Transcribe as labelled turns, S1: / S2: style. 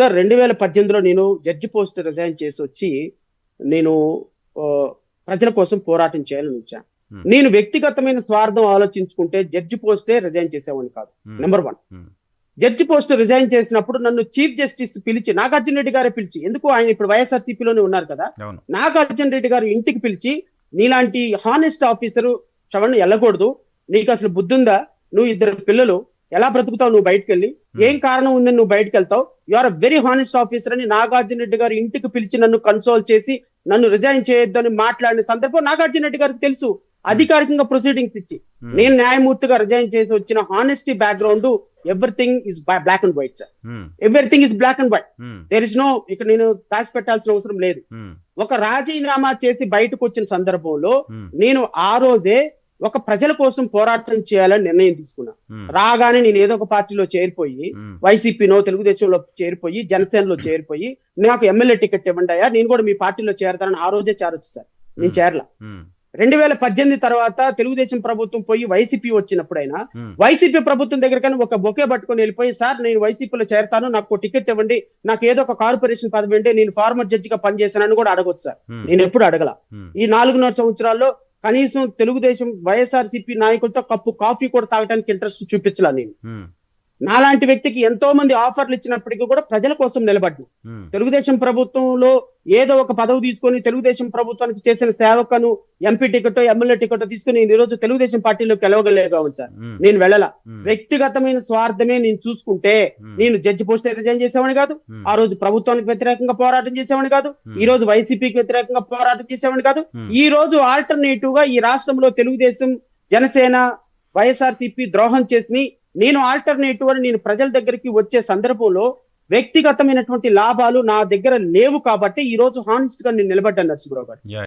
S1: Sir 2018లో నేను judge post resign చేసి వచ్చి నేను ప్రజల కోసం పోరాటం చేయాలని వచ్చాను. నేను వ్యక్తిగతమైన స్వార్థం ఆలోచించుకుంటే జడ్జి పోస్టే రిజైన్ చేసేవాడిని కాదు. నెంబర్ 1. జడ్జి పోస్ట్ రిజైన్ చేసినప్పుడు నన్ను చీఫ్ జస్టిస్ పిలిచి, నాగార్జున రెడ్డి గారే పిలిచి, ఎందుకు ఆయన ఇప్పుడు వైఎస్ఆర్సీపీలోనే ఉన్నారు కదా, నాగార్జున రెడ్డి గారు ఇంటికి పిలిచి, నీలాంటి హానెస్ట్ ఆఫీసరు శ్రవణ్ వెళ్ళకూడదు, నీకు అసలు బుద్ధి ఉందా, నువ్వు 2 పిల్లలు ఎలా బ్రతుకుతావు, నువ్వు బయటకు వెళ్ళి ఏం కారణం ఉందని నువ్వు బయటకు వెళ్తావు, you are a very honest officer అని నాగార్జున రెడ్డి గారు ఇంటికి పిలిచి నన్ను కన్సోల్ చేసి నన్ను రిజైన్ చేయొద్దు అని మాట్లాడిన సందర్భం నాగార్జున రెడ్డి గారికి తెలుసు. అధికారికంగా ప్రొసీడింగ్స్ ఇచ్చి నేను న్యాయమూర్తిగా రిజైన్ చేసి వచ్చిన honesty background, everything is black and white sir. Everything is black and white. There is no, ఇక్కడ నేను దాచి పెట్టాల్సిన అవసరం లేదు. ఒక రాజీనామా చేసి బయటకు వచ్చిన సందర్భంలో నేను ఆ రోజే ఒక ప్రజల కోసం పోరాటం చేయాలని నిర్ణయం తీసుకున్నా. రాగానే నేను ఏదో ఒక పార్టీలో చేరిపోయి, వైసీపీనో తెలుగుదేశంలో చేరిపోయి, జనసేనలో చేరిపోయి, నాకు ఎమ్మెల్యే టికెట్ ఇవ్వండి అయ్యా, నేను కూడా మీ పార్టీలో చేరతానని ఆ రోజే చేరొచ్చు సార్. నేను చేరలా. 2018 తర్వాత తెలుగుదేశం ప్రభుత్వం పోయి వైసీపీ వచ్చినప్పుడైనా వైసీపీ ప్రభుత్వం దగ్గరకైనా ఒక బొకే పట్టుకొని వెళ్ళిపోయి, సార్ నేను వైసీపీలో చేరతాను, నాకు టికెట్ ఇవ్వండి, నాకు ఏదో ఒక కార్పొరేషన్ పదవి అంటే నేను ఫార్మర్ జడ్జిగా పనిచేశానని కూడా అడగొచ్చు సార్. నేను ఎప్పుడు అడగల. ఈ 4.5 సంవత్సరాల్లో కనీసం తెలుగుదేశం వైఎస్ఆర్సీపీ నాయకులతో కప్పు కాఫీ కూడా తాగడానికి ఇంట్రెస్ట్ చూపించలా నేను. నాలాంటి వ్యక్తికి ఎంతో మంది ఆఫర్లు ఇచ్చినప్పటికీ కూడా ప్రజల కోసం నిలబడ్డు. తెలుగుదేశం ప్రభుత్వంలో ఏదో ఒక పదవి తీసుకొని తెలుగుదేశం ప్రభుత్వానికి చేసిన సేవకను ఎంపీ టికెట్, ఎమ్మెల్యే టికెట్ తీసుకుని నేను ఈరోజు తెలుగుదేశం పార్టీలోకి వెళ్ళగలిగాను సార్. నేను వెళ్ళలా. వ్యక్తిగతమైన స్వార్థమే నేను చూసుకుంటే నేను జడ్జి పోస్ట్ రిజైన్ చేసేవాడిని కాదు, ఆ రోజు ప్రభుత్వానికి వ్యతిరేకంగా పోరాటం చేసేవాడిని కాదు, ఈ రోజు వైసీపీకి వ్యతిరేకంగా పోరాటం చేసేవాడిని కాదు. ఈ రోజు ఆల్టర్నేటివ్ గా ఈ రాష్ట్రంలో తెలుగుదేశం, జనసేన, వైఎస్ఆర్సీపీ ద్రోహం చేసి నేను ఆల్టర్నేటివ్ అని నేను ప్రజల దగ్గరికి వచ్చే సందర్భంలో వ్యక్తిగతమైనటువంటి లాభాలు నా దగ్గర లేవు కాబట్టి ఈ రోజు హానెస్ట్ గా నేను నిలబడ్డాను నరసింహరావు గారు.